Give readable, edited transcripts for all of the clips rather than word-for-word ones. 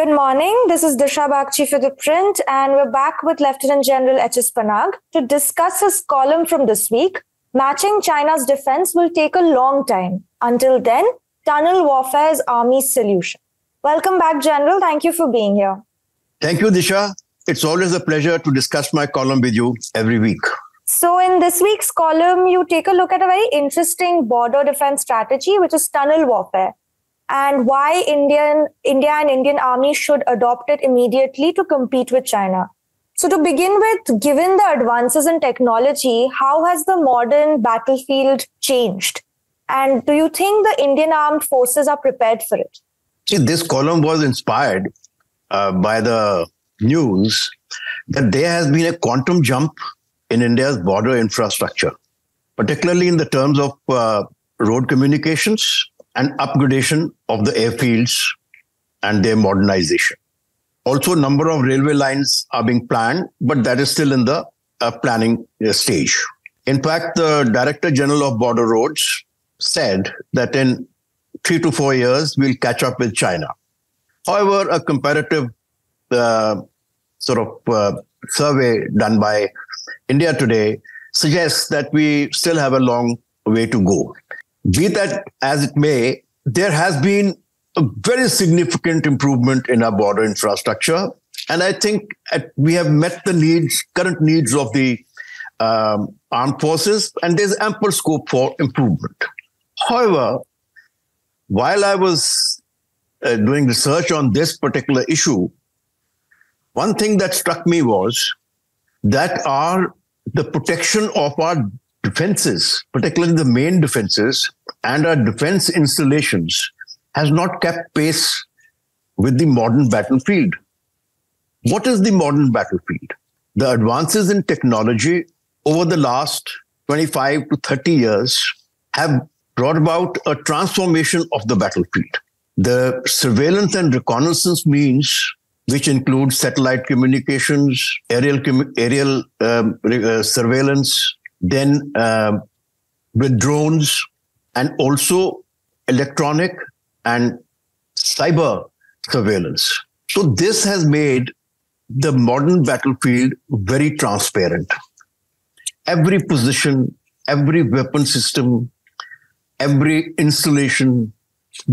Good morning. This is Dishha Bagchi for ThePrint, and we're back with Lt Gen HS Panag to discuss his column from this week. Matching China's defense will take a long time. Until then, tunnel warfare is Army's solution. Welcome back, General. Thank you for being here. Thank you, Disha. It's always a pleasure to discuss my column with you every week. So in this week's column, you take a look at a very interesting border defense strategy, which is tunnel warfare, and why India and Indian Army should adopt it immediately to compete with China. So to begin with, given the advances in technology, how has the modern battlefield changed? And do you think the Indian armed forces are prepared for it? See, this column was inspired by the news that there has been a quantum jump in India's border infrastructure, particularly in the terms of road communications and upgradation of the airfields and their modernization. Also, a number of railway lines are being planned, but that is still in the planning stage. In fact, the Director General of Border Roads said that in 3 to 4 years, we'll catch up with China. However, a comparative survey done by India Today suggests that we still have a long way to go. Be that as it may, there has been a very significant improvement in our border infrastructure. And I think we have met the current needs of the armed forces, and there's ample scope for improvement. However, while I was doing research on this particular issue, one thing that struck me was that the protection of our defenses, particularly the main defenses and our defense installations, has not kept pace with the modern battlefield. What is the modern battlefield? The advances in technology over the last 25 to 30 years have brought about a transformation of the battlefield. The surveillance and reconnaissance means, which include satellite communications, aerial surveillance, then with drones, and also electronic and cyber surveillance. So this has made the modern battlefield very transparent. Every position, every weapon system, every installation,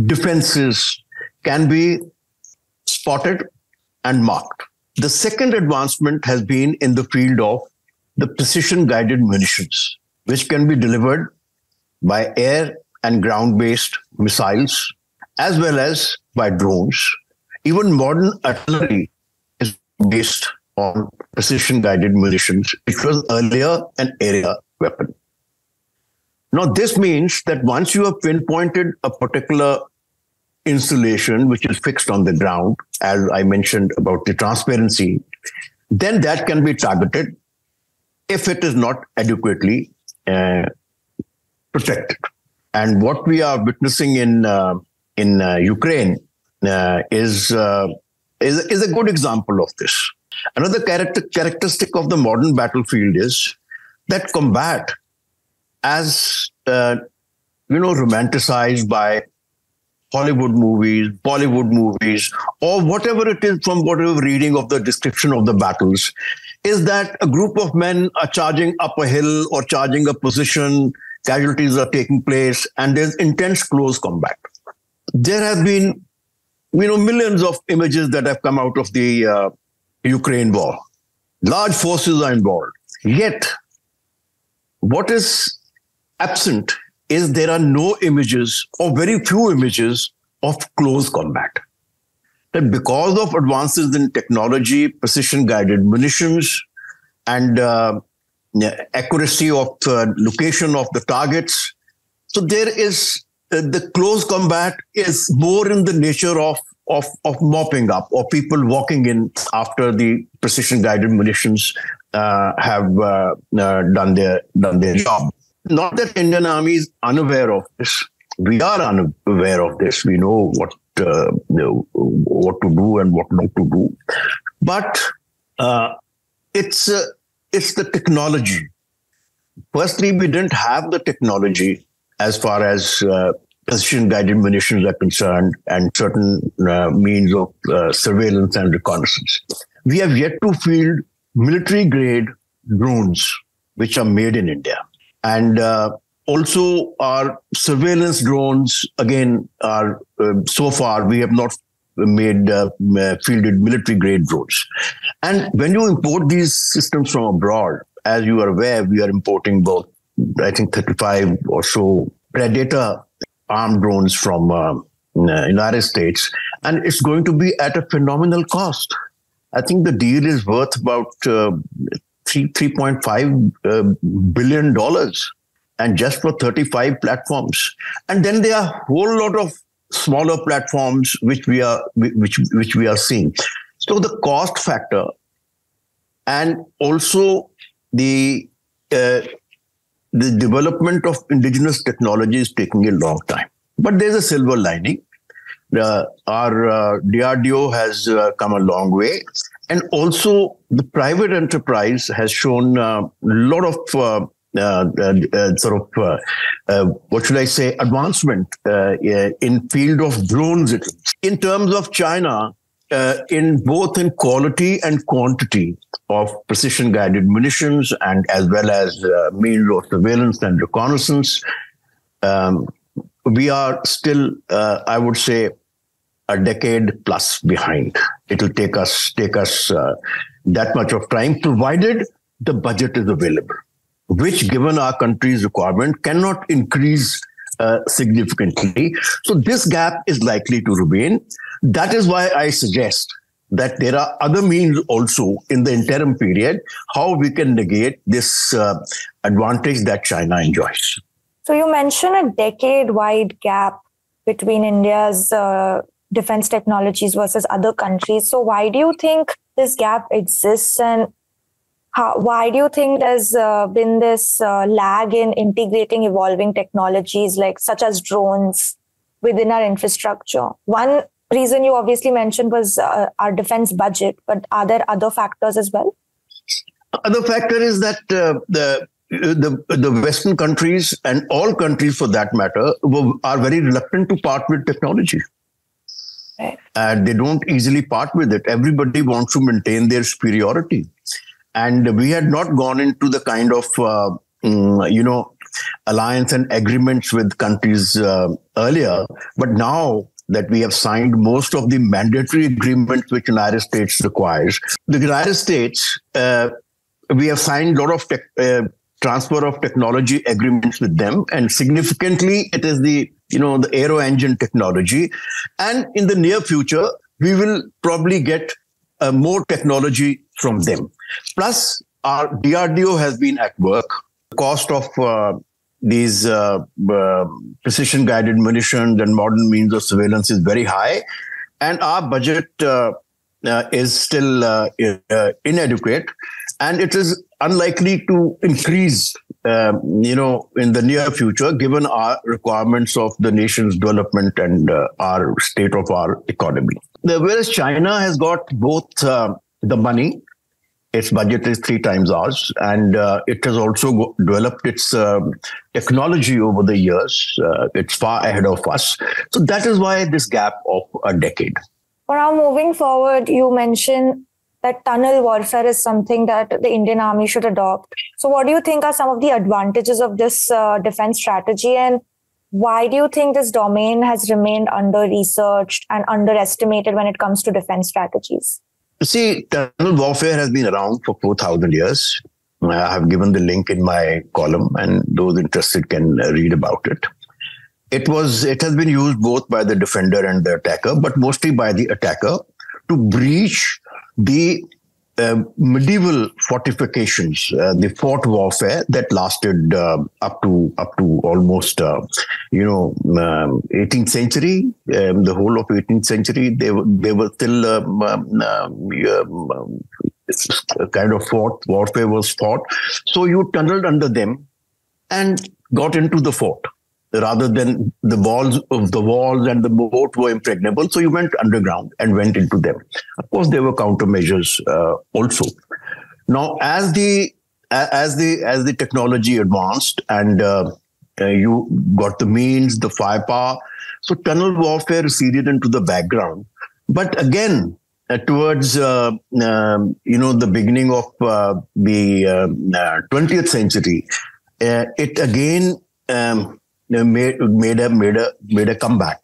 defenses can be spotted and marked. The second advancement has been in the field of the precision-guided munitions, which can be delivered by air and ground-based missiles, as well as by drones. Even modern artillery is based on precision-guided munitions, which was earlier an area weapon. Now, this means that once you have pinpointed a particular installation, which is fixed on the ground, as I mentioned about the transparency, then that can be targeted if it is not adequately protected. And what we are witnessing in Ukraine is a good example of this. Another characteristic of the modern battlefield is that combat, as romanticized by Hollywood movies, Bollywood movies, or whatever it is from whatever reading of the description of the battles, is that a group of men are charging up a hill or charging a position, casualties are taking place, and there's intense close combat. There have been, millions of images that have come out of the Ukraine war. Large forces are involved. Yet, what is absent is there are no images or very few images of close combat. That because of advances in technology, precision-guided munitions, and accuracy of location of the targets, so there is the close combat is more in the nature of mopping up or people walking in after the precision-guided munitions have done their job. Not that Indian Army is unaware of this. We are unaware of this. We know what to do and what not to do. But it's the technology. Firstly, we didn't have the technology as far as precision-guided munitions are concerned and certain means of surveillance and reconnaissance. We have yet to field military-grade drones, which are made in India. And also our surveillance drones, again, are so far we have not made fielded military-grade drones. And when you import these systems from abroad, as you are aware, we are importing both, I think, 35 or so Predator armed drones from United States, and it's going to be at a phenomenal cost. I think the deal is worth about $3.5 billion, and just for 35 platforms. And then there are a whole lot of smaller platforms which we are seeing. So the cost factor and also the development of indigenous technology is taking a long time. But there's a silver lining. Our DRDO has come a long way. And also the private enterprise has shown a lot of what should I say, advancement in field of drones. In terms of China, in both in quality and quantity of precision-guided munitions and as well as means of surveillance and reconnaissance, we are still, I would say, a decade plus behind. It will take us that much of time, provided the budget is available, which, given our country's requirement, cannot increase significantly. So this gap is likely to remain. That is why I suggest that there are other means also in the interim period how we can negate this advantage that China enjoys. So you mentioned a decade-wide gap between India's defense technologies versus other countries. So why do you think this gap exists, and why do you think there's been this lag in integrating evolving technologies such as drones within our infrastructure? One reason you obviously mentioned was our defense budget, but are there other factors as well? Other factor is that the Western countries, and all countries for that matter, are very reluctant to part with technology. Right. And they don't easily part with it. Everybody wants to maintain their superiority. And we had not gone into the kind of, alliance and agreements with countries earlier. But now that we have signed most of the mandatory agreements which United States requires, the United States, we have signed a lot of transfer of technology agreements with them. And significantly, it is the aero engine technology. And in the near future, we will probably get more technology from them. Plus, our DRDO has been at work. The cost of these precision-guided munitions and modern means of surveillance is very high. And our budget is still inadequate. And it is unlikely to increase, in the near future, given our requirements of the nation's development and our state of our economy. Whereas China has got both the money, its budget is 3 times ours, and it has also developed its technology over the years. It's far ahead of us. So that is why this gap of a decade. For now, moving forward, you mentioned that tunnel warfare is something that the Indian Army should adopt. So what do you think are some of the advantages of this defense strategy, and why do you think this domain has remained under-researched and underestimated when it comes to defense strategies? You see, tunnel warfare has been around for 4,000 years. I have given the link in my column, and those interested can read about it. It has been used both by the defender and the attacker, but mostly by the attacker to breach the medieval fortifications, the fort warfare that lasted up to almost 18th century. The whole of 18th century, they were still kind of fort warfare was fought. So you tunneled under them and got into the fort, rather than the walls and the moat were impregnable. So you went underground and went into them. Of course, there were countermeasures also. Now, as the technology advanced and you got the means, the firepower. So tunnel warfare receded into the background. But again, towards the beginning of the 20th century, it again made a comeback,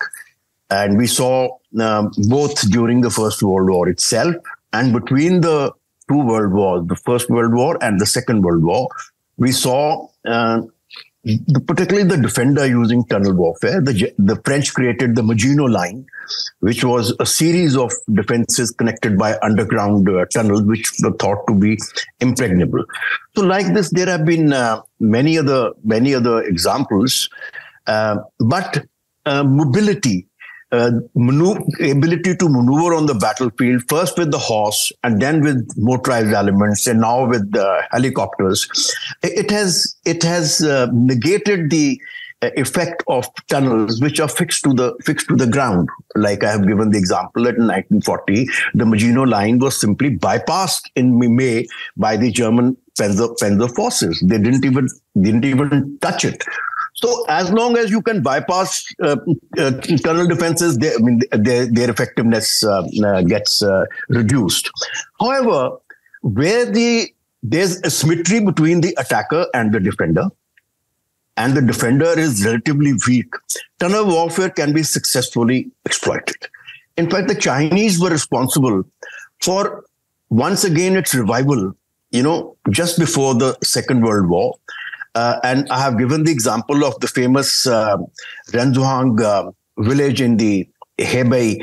and we saw both during the First World War itself and between the two world wars, the First World War and the Second World War, we saw particularly the defender using tunnel warfare. The French created the Maginot Line, which was a series of defenses connected by underground tunnels, which were thought to be impregnable. So, like this, there have been many other examples. But mobility, ability to maneuver on the battlefield, first with the horse and then with motorized elements, and now with helicopters, it has negated the effect of tunnels which are fixed to the ground. Like I have given the example that in 1940, the Maginot Line was simply bypassed in May by the German Panzer forces. They didn't even touch it. So as long as you can bypass tunnel defenses, their effectiveness gets reduced. However, where there's asymmetry between the attacker and the defender is relatively weak, tunnel warfare can be successfully exploited. In fact, the Chinese were responsible for, once again, its revival, just before the Second World War. And I have given the example of the famous Renzuhang village in the Hebei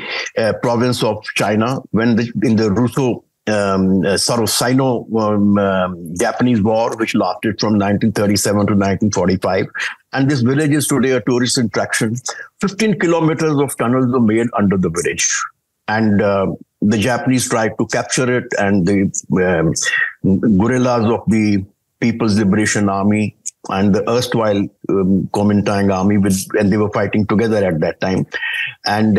province of China, when in the Sino Japanese War, which lasted from 1937 to 1945. And this village is today a tourist attraction. 15 kilometers of tunnels were made under the village. And the Japanese tried to capture it, and the guerrillas of the People's Liberation Army and the erstwhile Kuomintang army, and they were fighting together at that time. And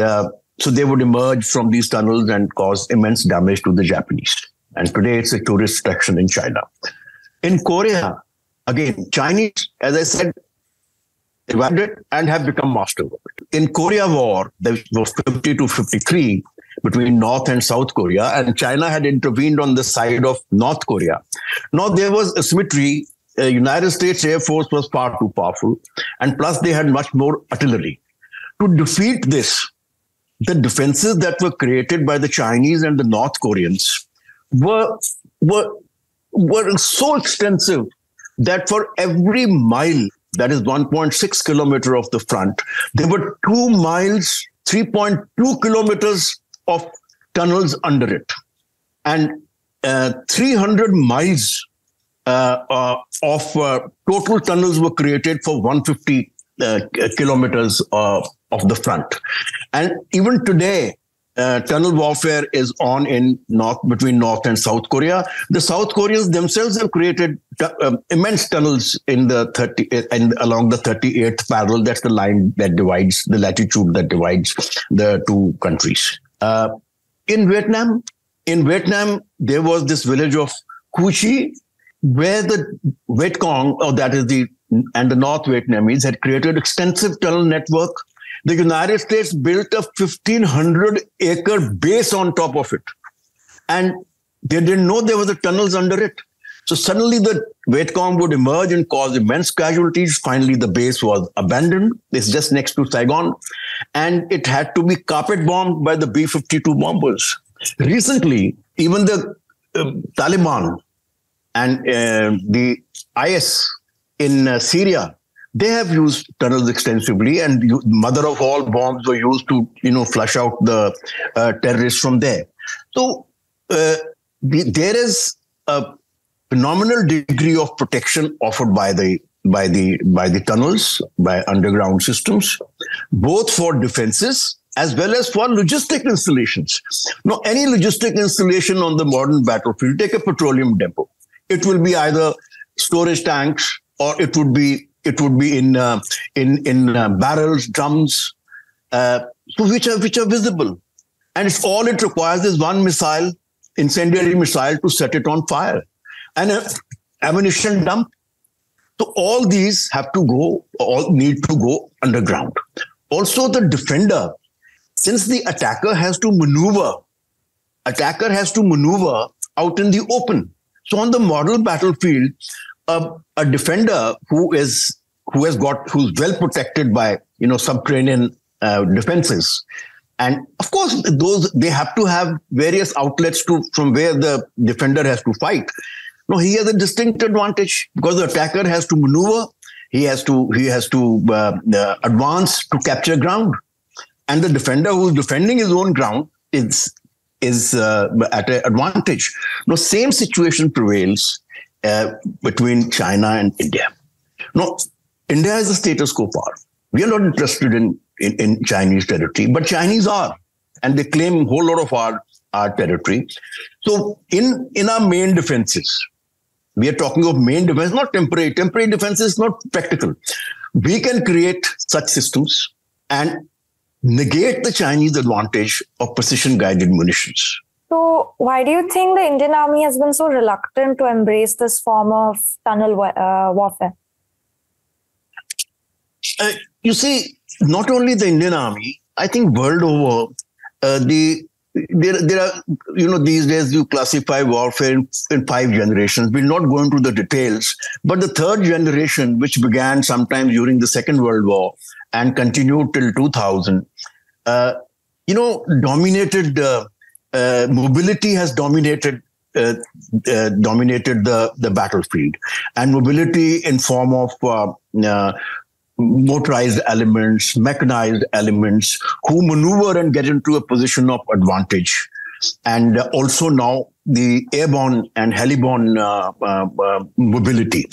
so they would emerge from these tunnels and cause immense damage to the Japanese. And today it's a tourist attraction in China. In Korea, again, Chinese, as I said, divided it and have become masters of it. In Korea War, there was 50 to 53 between North and South Korea, and China had intervened on the side of North Korea. Now, there was asymmetry. United States Air Force was far too powerful, and plus they had much more artillery. To defeat this, the defenses that were created by the Chinese and the North Koreans were so extensive that for every mile, that is 1.6 kilometer of the front, there were 2 miles, 3.2 kilometers of tunnels under it. And 300 miles of total tunnels were created for 150 kilometers of the front. And even today, tunnel warfare is on between North and South Korea. The South Koreans themselves have created immense tunnels along the 38th parallel. That's the line that divides, the latitude that divides the two countries. In Vietnam, there was this village of Cu Chi, where the Viet Cong, and the North Vietnamese had created extensive tunnel network. The United States built a 1,500-acre base on top of it. And they didn't know there were the tunnels under it. So suddenly the Viet Cong would emerge and cause immense casualties. Finally, the base was abandoned. It's just next to Saigon. And it had to be carpet bombed by the B-52 bombers. Recently, even the Taliban and the IS in Syria, they have used tunnels extensively, and mother of all bombs were used to, flush out the terrorists from there. So there is a phenomenal degree of protection offered by the tunnels, by underground systems, both for defenses as well as for logistic installations. Now, any logistic installation on the modern battlefield, take a petroleum depot. It will be either storage tanks, or it would be in barrels, drums, so which are visible, and all it requires is one missile, incendiary missile, to set it on fire, and an ammunition dump. So all these all need to go underground. Also, the defender, since the attacker has to maneuver out in the open. So on the model battlefield, a defender who's well protected by subterranean defenses, and of course they have to have various outlets from where the defender has to fight. No, he has a distinct advantage because the attacker has to maneuver. He has to advance to capture ground, and the defender who is defending his own ground is at an advantage. Now, same situation prevails between China and India. Now, India is a status quo power. We are not interested in Chinese territory, but Chinese are, and they claim a whole lot of our territory. So, in our main defenses, we are talking of main defense, not temporary. Temporary defense is not practical. We can create such systems and negate the Chinese advantage of precision-guided munitions. So why do you think the Indian Army has been so reluctant to embrace this form of tunnel warfare? You see, not only the Indian Army, I think world over, there are, these days you classify warfare in 5 generations. We'll not go into the details, but the third generation, which began sometime during the Second World War and continued till 2000, dominated, mobility has dominated the battlefield, and mobility in form of motorized elements, mechanized elements who maneuver and get into a position of advantage. And also now the airborne and heliborne mobility.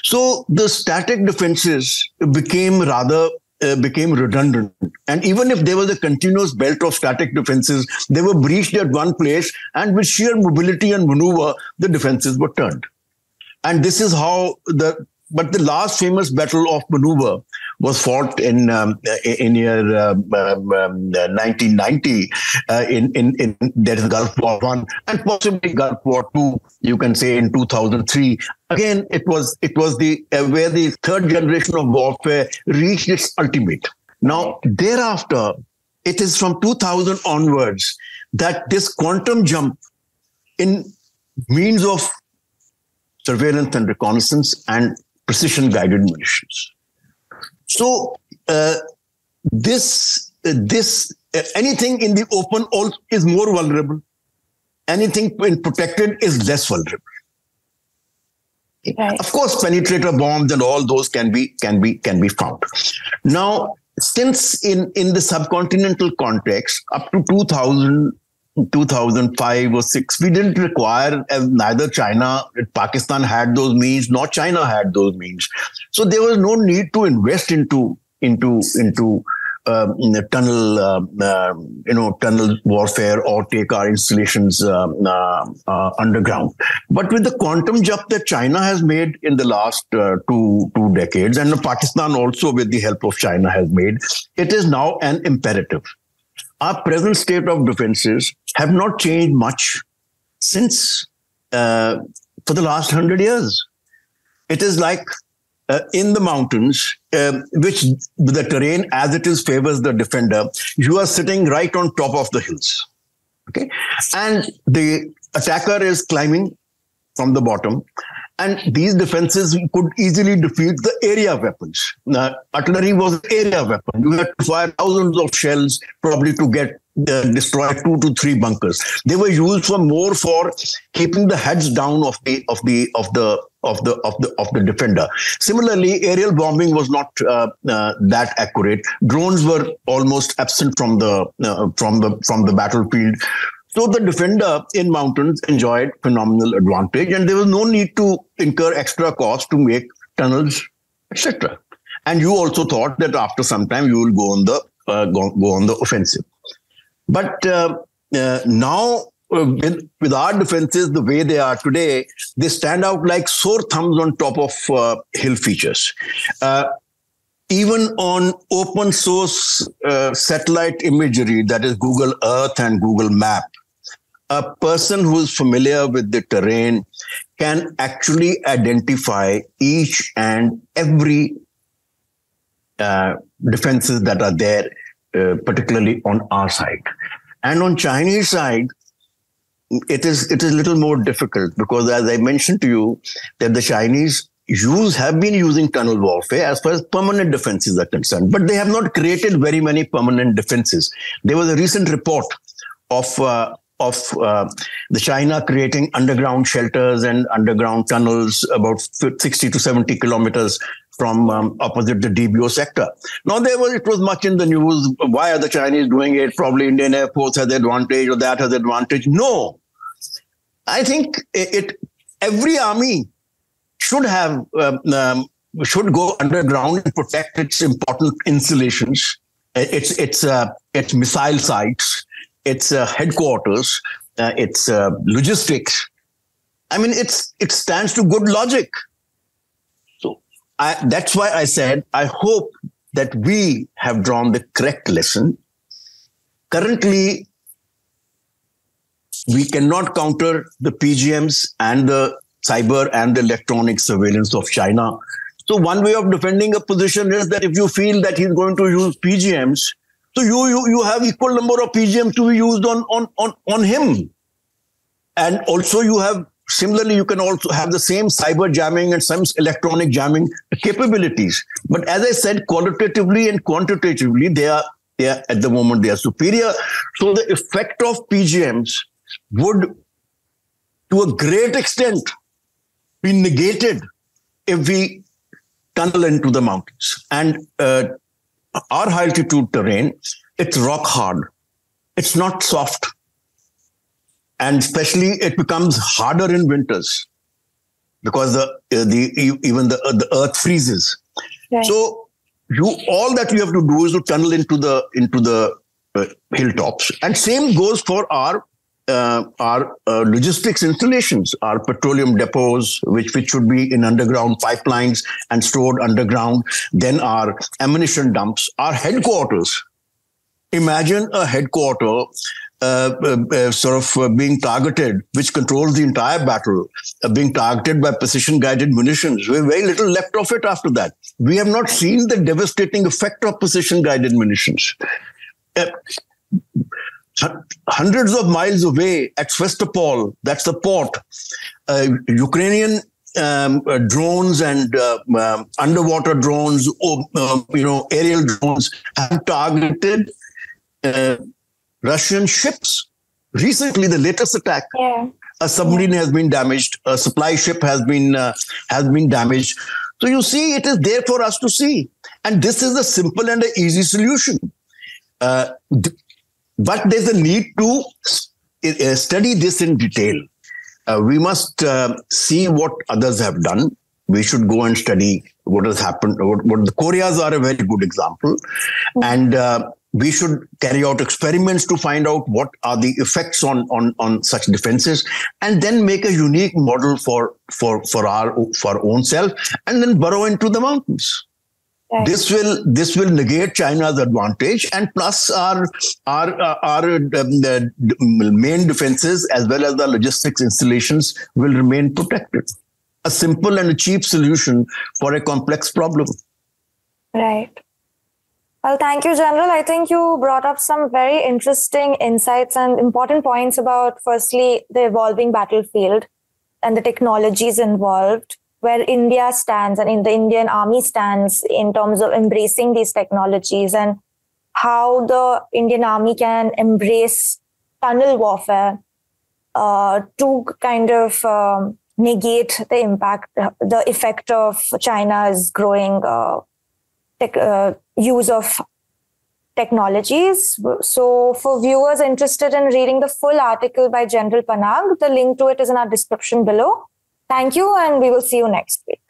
So the static defenses became redundant. And even if there was a continuous belt of static defenses, they were breached at one place, and with sheer mobility and maneuver, the defenses were turned. And this is how but the last famous battle of maneuver was fought in year 1990 in that is Gulf War I, and possibly Gulf War II, you can say, in 2003. Again, it was the where the third generation of warfare reached its ultimate. Now, thereafter, it is from 2000 onwards that this quantum jump in means of surveillance and reconnaissance and precision-guided munitions. So anything in the open is more vulnerable. Anything protected is less vulnerable. Right. Of course, penetrator bombs and all those can be found. Now, since in the subcontinental context, up to 2005 or 6, we didn't require, neither China, Pakistan had those means, nor China had those means. So there was no need to invest into tunnel warfare or take our installations underground. But with the quantum jump that China has made in the last two decades, and Pakistan also with the help of China has made, it is now an imperative. Our present state of defenses have not changed much since for the last 100 years. It is like in the mountains, which the terrain as it is favors the defender, you are sitting right on top of the hills. Okay, and the attacker is climbing from the bottom. And these defenses could easily defeat the area weapons. Artillery was an area weapon. You had to fire thousands of shells probably to get destroy 2 to 3 bunkers. They were used for keeping the heads down of the defender. Similarly, aerial bombing was not that accurate. Drones were almost absent from the battlefield. So the defender in mountains enjoyed phenomenal advantage, and there was no need to incur extra cost to make tunnels, etc. And you also thought that after some time you will go on the offensive. But now with our defenses the way they are today, they stand out like sore thumbs on top of hill features. Even on open source satellite imagery, that is Google Earth and Google Map, a person who is familiar with the terrain can actually identify each and every defenses that are there, particularly on our side. And on Chinese side, it is a little more difficult because, as I mentioned to you, that the Chinese have been using tunnel warfare as far as permanent defenses are concerned, but they have not created very many permanent defenses. There was a recent report of the China creating underground shelters and underground tunnels about 60 to 70 kilometers from opposite the DBO sector. Now, it was much in the news. Why are the Chinese doing it? Probably Indian Air Force has advantage or that has advantage. No, I think every army should go underground and protect its important installations, its missile sites, its headquarters, its logistics. I mean, it stands to good logic. So that's why I said I hope that we have drawn the correct lesson. Currently, we cannot counter the PGMs and the cyber and the electronic surveillance of China. So one way of defending a position is that if you feel that he's going to use PGMs, so you have equal number of PGMs to be used on him. And also similarly, you can also have the same cyber jamming and some electronic jamming capabilities. But as I said, qualitatively and quantitatively, they are at the moment, they are superior. So the effect of PGMs would, to a great extent, be negated if we tunnel into the mountains. And our high altitude terrain, it's rock hard. It's not soft. And especially it becomes harder in winters because even the earth freezes. Right. So all that you have to do is to tunnel into the hilltops. And same goes for our logistics installations, our petroleum depots, which should be in underground pipelines and stored underground, then our ammunition dumps, our headquarters. Imagine a headquarter being targeted, which controls the entire battle, being targeted by precision-guided munitions. We have very little left of it after that. We have not seen the devastating effect of precision-guided munitions. Hundreds of miles away at Sevastopol, that's the port, Ukrainian drones and underwater drones, aerial drones have targeted Russian ships. Recently, the latest attack, a submarine has been damaged, a supply ship has been damaged. So you see, it is there for us to see. And this is a simple and an easy solution. But there's a need to study this in detail. We must see what others have done. We should go and study what has happened. What the Koreas are a very good example. And we should carry out experiments to find out what are the effects on such defenses, and then make a unique model for our own self, and then burrow into the mountains. Right. This will negate China's advantage, and plus our main defenses as well as the logistics installations will remain protected. A simple and a cheap solution for a complex problem. Right. Well, thank you, General. I think you brought up some very interesting insights and important points about, firstly, the evolving battlefield and the technologies involved, where India stands and in the Indian Army stands in terms of embracing these technologies, and how the Indian Army can embrace tunnel warfare to kind of negate the impact, the effect of China's growing use of technologies. So for viewers interested in reading the full article by General Panag, the link to it is in our description below. Thank you, and we will see you next week.